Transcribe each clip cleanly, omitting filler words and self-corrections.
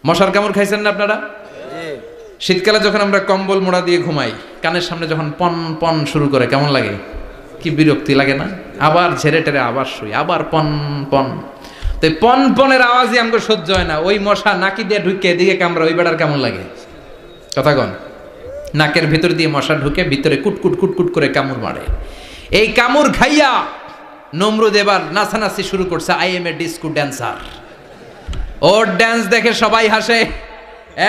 মশার কামড় খাইছেন না আপনারা? শীতকালে যখন আমরা কম্বল মোড়া দিয়ে ঘুমাই, কানের সামনে যখন পন পন শুরু করে কেমন লাগে? কি বিরক্তি লাগে না? আবার ঝেড়ে টেরে আবার শুই, আবার পন পন। তো পন পনের আওয়াজই আমাকে সহ্য হয় না। ওই মশা নাকি দিয়ে ঢুকে দিকে কামড়া, ওই বেড়ার কেমন লাগে? কথা কন। নাকের ভিতর দিয়ে মশা ঢুকে ভিতরে কুটকুট কুটকুট করে কামড় মারে। এই কামড় খাইয়া নমরুদ এবার নাচানাচি শুরু করছে। I M A disco dancer. Or dance দেখে সবাই হাসে,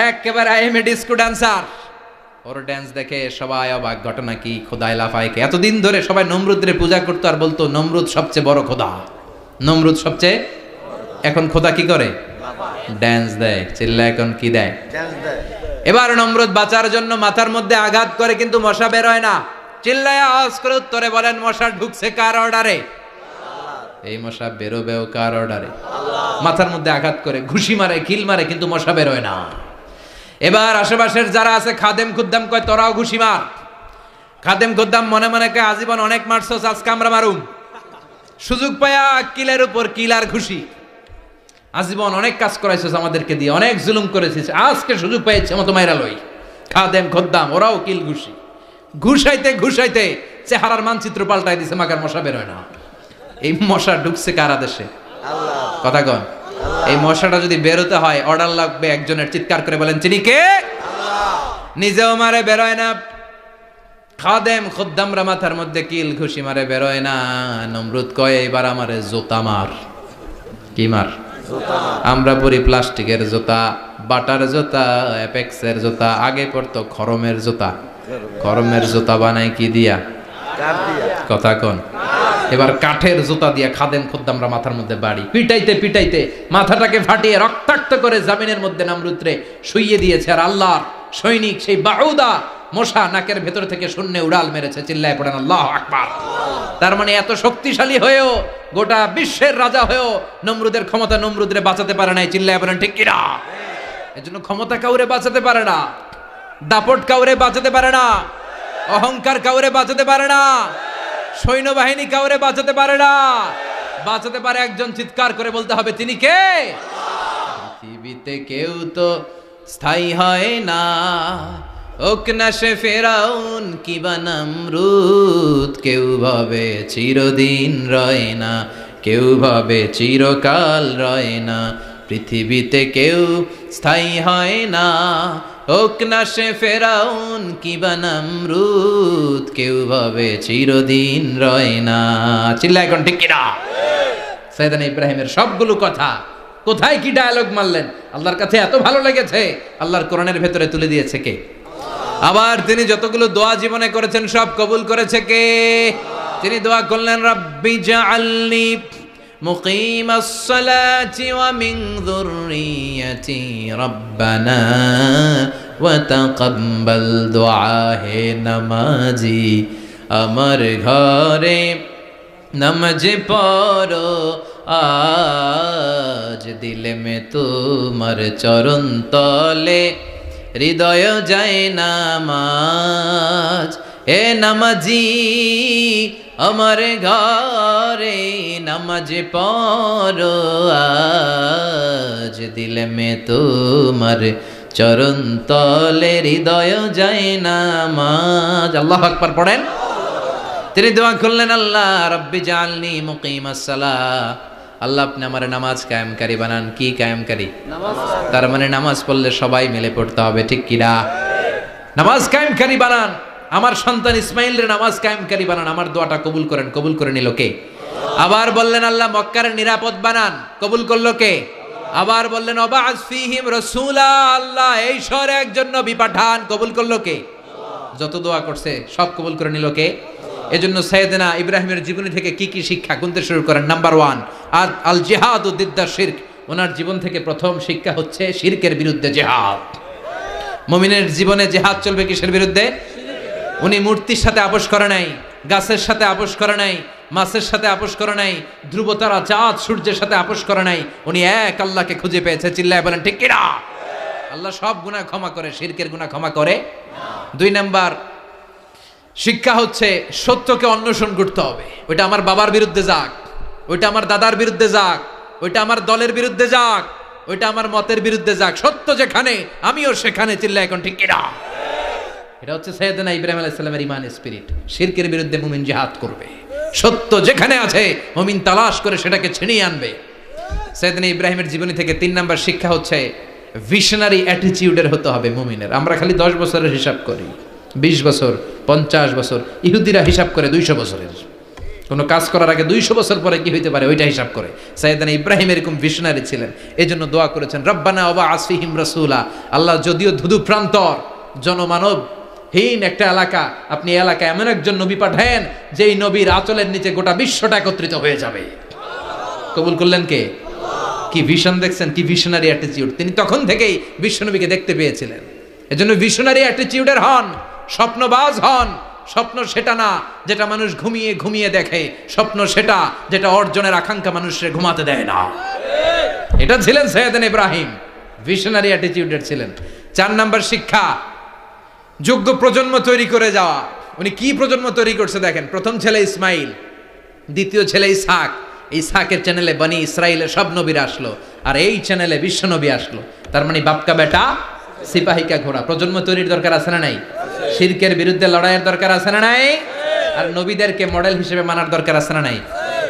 একেবারে I M A disco dancer. Or dance দেখে সবাই অবাক। ঘটনা কি? খোদায় লাফায়কে। এতদিন ধরে সবাই নমরুদরে পূজা করতো আর বলতো নমরুদ সবচেয়ে বড় খোদা, নমরুদ সবচেয়ে। এখন খোদা কি করে? ড্যান্স দেয়। চিল্লা এখন কি দেয়? এবার নমরুদ বাঁচার জন্য মাথার মধ্যে আঘাত করে, কিন্তু মশা বের হয় না। চিল্লায় আওয়াজ করে উত্তরে বলেন, মশা ঢুকছে কার অর্ডারে? এই মশা বেরোবেও কার অর্ডারে? মাথার মধ্যে আঘাত করে ঘুষি মারে, কিল মারে, কিন্তু মশা বের হয় না। এবার আশেপাশের যারা আছে খাদেম খুদ্দাম কয় তোরাও ঘুষি মার। খাদেম খুদ্দাম মনে মনে কয় আজীবন অনেক মারছস, আজকে আমরা মারুম। সুযোগ পায়া কিলের উপর কিল আর ঘুষি। আজীবন অনেক কাজ করাইছস আমাদেরকে দিয়ে, অনেক জুলুম করেছিস, আজকে সুযোগ পাইছে মতো মাইরা লই। খাদেম খুদ্দাম ওরাও কিল ঘুষি। ঘুষাইতে ঘুষাইতে চেহারার মানচিত্র পাল্টাই দিছে, মাগার মশা বের হয় না। এই মশা ঢুকছে কার আদেশে? কথা কন। এই মশাটা যদি বেরোতে হয় অর্ডার লাগবে একজনের। চিৎকার করে বলেন চিনি কে? নিজেও মারে, বেরোয় না। খাদেম খুদ্দামরা মাথার মধ্যে কিল ঘুষি মারে, বেরোয় না। নমরুদ কয় এবার আমারে জুতা মার। কি মার? আমরা পরি প্লাস্টিকের জুতা, বাটার জুতা, অ্যাপেক্সের জুতা। আগে পড়তো খরমের জুতা। খরমের জুতা বানাই কি দিয়া? কথা কন। এবার কাঠের জুতা দিয়া খাদেম খুদ্দামরা মাথার মধ্যে বাড়ি। পিটাইতে পিটাইতে মাথাটাকে ফাটিয়ে রক্তাক্ত করে জামিনের মধ্যে নমরুদরে শুইয়ে দিয়েছে। আর আল্লাহর সৈনিক সেই বাউদা মশা নাকের ভেতর থেকে শূন্যে উড়াল মেরেছে। চিল্লায় পড়েন আল্লাহু আকবার। তার মানে এত শক্তিশালী হয়েও, গোটা বিশ্বের রাজা হয়েও নমরুদের ক্ষমতা নমরুদরে বাঁচাতে পারে নাই। চিল্লায় পড়েন ঠিক কিনা? এজন্য ক্ষমতা কাউরে বাঁচাতে পারে না, দাপট কাউরে বাঁচাতে পারে না, অহংকার কাউরে বাঁচাতে পারে না, সৈন্যবাহিনী কাউরে বাঁচাতে পারে না। বাঁচাতে পারে একজন। চিৎকার করে বলতে হবে তিনি কে? পৃথিবীতে কেউ তো স্থায়ী হয় না, হোক না সে ফেরাউন কিবা নমরুদ। কেউ ভাবে চিরদিন রয় না, কেউ ভাবে চিরকাল রয় না। পৃথিবীতে কেউ স্থায়ী হয় না, হোক না সে ফেরাউন কিবা নমরুদ। কেউ ভাবে চিরদিন রয় না। চিল্লা এখন ঠিক কিনা? সাইয়েদনা ইব্রাহিমের সবগুলো কথা কোথায় কি ডায়ালগ মারলেন, আল্লাহর কাছে এত ভালো লেগেছে। আল্লাহর কোরআনের ভেতরে তুলে দিয়েছে কে? আবার তিনি যতগুলো দোয়া জীবনে করেছেন সব কবুল করেছে কে? তিনি দোয়া করলেন রাব্বি জাআলনি মুকিমাস সালাতি ওয়া মিন যুররিয়াতি রাব্বানা ওয়া তাকাব্বাল দুআ। হে নামাজি আমার ঘরে নামাজ পড়ো আজ, দিলে মে তোমার চরণ তলে হৃদয় যায় নামাজ। হে নামাজি আমার ঘরে নামাজ পড়ো আজ, দিলে মে তোমার চরণ তলে হৃদয় যায় নামাজ। আল্লাহু আকবার পড়েন। তিনি দোয়া করলেন আল্লাহ রাব্বি জাআলনি মুকিমাস সালাহ। আল্লাহ আপনি আমার নামাজ কায়েমকারী বানান। কি কায়েমকারী? তার মানে নামাজ পড়লে সবাই মিলে পড়তে হবে, ঠিক কিনা? নামাজ কায়েমকারী বানান। আমার সন্তান ইসমাইলের নামাজ কায়েমকারী বানান। আমার দোয়াটা কবুল করেন। কবুল করে নিল কে? আবার বললেন আল্লাহ মক্কার নিরাপদ বানান। কবুল করলো কে? আবার বললেন ওয়াবা'আস ফীহিম রাসূলা। আল্লাহ এই শহরে একজন নবী পাঠান। কবুল করলো কে? যত দোয়া করছে সব কবুল করে নিল কে? এজন্য সাইয়েদনা ইব্রাহিমের জীবনী থেকে কি কি শিক্ষা গুনতে শুরু করেন। নাম্বার 1 আল জিহাদু দিদ্দা শিরক। ওনার জীবন থেকে প্রথম শিক্ষা হচ্ছে শিরকের বিরুদ্ধে জিহাদ। মুমিনের জীবনে জিহাদ চলবে কিসের বিরুদ্ধে? উনি মূর্তির সাথে আপোষ করে নাই, গাছের সাথে আপোষ করে নাই, মাছের সাথে আপোষ করে নাই, ধ্রুবতারা চাঁদ সূর্যের সাথে আপোষ করে নাই। উনি এক আল্লাহকে খুঁজে পেয়েছে। চিল্লায় বলেন ঠিক কিনা? আল্লাহ সব গুনাহ ক্ষমা করে, শিরকের গুনাহ ক্ষমা করে না। 2 নাম্বার শিক্ষা হচ্ছে সত্যকে অন্বেষণ করতে হবে। ওইটা আমার বাবার বিরুদ্ধে যাক, ওইটা আমার দাদার বিরুদ্ধে যাক, ওইটা আমার দলের বিরুদ্ধে যাক, ওইটা আমার মতের বিরুদ্ধে যাক, সত্য যেখানে আমিও সেখানে, চিল্লা এখন ঠিক কিনা? এটা হচ্ছে সাইয়েদনা ইব্রাহিম আলাইহিস সালামের ঈমানের স্পিরিট। শিরকের বিরুদ্ধে মুমিন জিহাদ করবে, সত্য যেখানে আছে মুমিন তালাশ করে সেটাকে ছিনিয়ে আনবে। সাইয়েদনা ইব্রাহিমের জীবনী থেকে 3 নাম্বার শিক্ষা হচ্ছে ভিশনারি অ্যাটিটিউডের হতে হবে মুমিনের। আমরা খালি 10 বছরের হিসাব করি, 20 বছর, 50 বছর, ইহুদিরা হিসাব করে 200 বছরের। কোনো কাজ করার আগে 200 বছর পরে কি হইতে পারে ওইটা হিসাব করে। সাইয়েদনা ইব্রাহিম এরকম ভিশনারি ছিলেন, এজন্য দোয়া করেছেন রব্বানা ওয়াবা'আস ফীহিম রাসূলা। আল্লাহ যদিও ধুধু প্রান্তর জনমানব হীন একটা এলাকা, আপনি এলাকায় এমন একজন নবী পাঠায়েন যেই নবীর আঁচলের নিচে গোটা বিশ্বটা একত্রিত হয়ে যাবে। কবুল করলেন কে? কি ভিশন দেখছেন, কি ভিশনারি অ্যাটিটিউড। তিনি তখন থেকেই বিশ্বনবীকে দেখতে পেয়েছিলেন। এজন্য ভিশনারি অ্যাটিটিউডের হন, স্বপ্নবাজ হন। স্বপ্ন সেটা না যেটা মানুষ ঘুমিয়ে ঘুমিয়ে দেখে, স্বপ্ন সেটা যেটা অর্জনের আকাঙ্ক্ষা মানুষের ঘুমাতে দেয় না। এটা ছিলেন সাইয়েদনা ইব্রাহিম, ভিশনারি অ্যাটিটিউডের ছিলেন। 4 নাম্বার শিক্ষা, যোগ্য প্রজন্ম তৈরি করে যাওয়া। উনি কি প্রজন্ম তৈরি করছে দেখেন। প্রথম ছেলে ইসমাইল, দ্বিতীয় ছেলে ইসহাক। ইসহাকের চ্যানেলে বনি ইসরাইলের সব নবীরা আসলো, আর এই চ্যানেলে বিশ্ব নবী আসলো। তার মানে বাপকা বেটা সিপাহিকা ঘোড়া। প্রজন্ম তৈরির দরকার আছে না নাই? শিরকের বিরুদ্ধে লড়াইয়ের দরকার আছে না নাই? আর নবীদেরকে মডেল হিসেবে মানার দরকার আছে না নাই?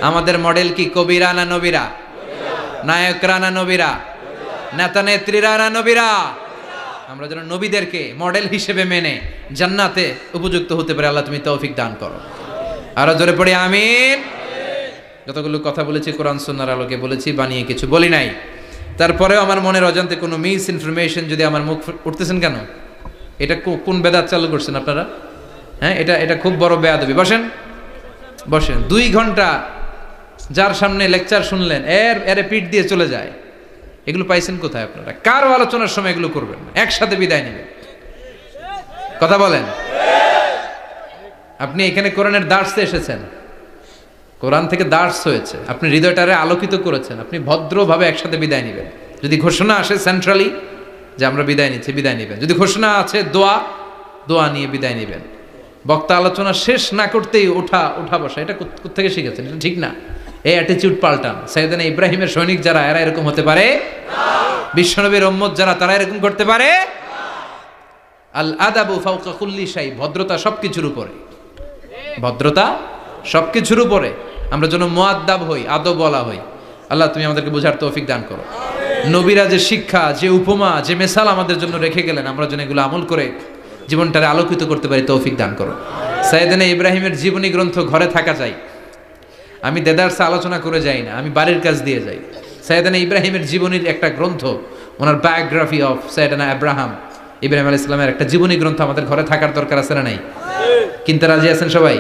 আমাদের মডেল কি কবিরা না নবীরা? নায়করা না নবীরা? নেতা নেত্রীরা না নবীরা? আমরা যেন নবীদেরকে মডেল হিসেবে মেনে জান্নাতে উপযুক্ত হতে পারে। আল্লাহ তুমি তৌফিক দান করো। আরো জোরে পড়ি আমিন। যতগুলো কথা বলেছি কোরআন সুন্নাহর আলোকে বলেছি, বানিয়ে কিছু বলি নাই। তারপরেও আমার মনের অজান্তে কোনো মিস ইনফরমেশন যদি আমার মুখ উঠতেছেন কেন? এটা কোন বেদাত চালু করছেন আপনারা? হ্যাঁ, এটা খুব বড় বেয়াদবি। বসেন 2 ঘন্টা যার সামনে লেকচার শুনলেন, এর পিঠ দিয়ে চলে যায়। এগুলো পাইছেন কোথায় আপনারা? কারো আলোচনার সময় এগুলো করবেন না, একসাথে বিদায় নেবেন। কথা বলেন। আপনি এখানে কোরআনের দার্সে এসেছেন, কোরআন থেকে দার্স হয়েছে, আপনি হৃদয়টারে আলোকিত করেছেন, আপনি ভদ্রভাবে একসাথে বিদায় নেবেন। যদি ঘোষণা আসে সেন্ট্রালি যে আমরা বিদায় নিচ্ছি, বিদায় নেবেন। যদি ঘোষণা আছে দোয়া নিয়ে বিদায় নেবেন। বক্তা আলোচনা শেষ না করতেই ওঠা বসা, এটা কোত্থেকে শিখেছেন? এটা ঠিক না। এই অ্যাটিটিউড পাল্টান। সাইয়েদনা ইব্রাহিমের সৈনিক যারা, এরা এরকম হতে পারে না। বিশ্বনবীর উম্মত যারা, তারা এরকম করতে পারে না। আল আদাবু ফাওকা কুল্লি শাই, ভদ্রতা সবকিছুর উপরে। ভদ্রতা সবকিছুর উপরে। আমরা যেন মুআদ্দাব হই, আদব বলা হই। আল্লাহ তুমি আমাদেরকে বোঝার তৌফিক দান করো। নবীরা যে শিক্ষা, যে উপমা, যে মেসাল আমাদের জন্য রেখে গেলেন, আমরা যেন এগুলো আমল করে জীবনটারে আলোকিত করতে পারি, তৌফিক দান করো। সাইয়েদনা ইব্রাহিমের জীবনী গ্রন্থ ঘরে থাকা চাই। আমি দেদারসে আলোচনা করে যাই না, আমি বাড়ির কাজ দিয়ে যাই। সাইয়েদনা ইব্রাহিমের জীবনীর একটা গ্রন্থ, ওনার বায়োগ্রাফি অফ সাইয়েদনা ইব্রাহিম আলাইহিস সালামের একটা জীবনী গ্রন্থ আমাদের ঘরে থাকার দরকার আছে না নাই? কিনতে রাজি আছেন সবাই?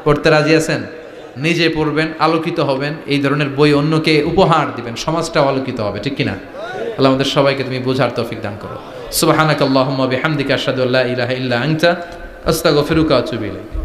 পড়তে রাজি আছেন? নিজে পড়বেন, আলোকিত হবেন, এই ধরনের বই অন্যকে উপহার দিবেন, সমাজটাও আলোকিত হবে, ঠিক কিনা? আল্লাহ আমাদের সবাইকে তুমি বোঝার তৌফিক দান করো। সুবহানাকাল্লাহুম্মা বিহামদিকা আশহাদু আল্লা ইলাহা ইল্লা আনতা আস্তাগফিরুকা ওয়া আতুবু ইলাইক।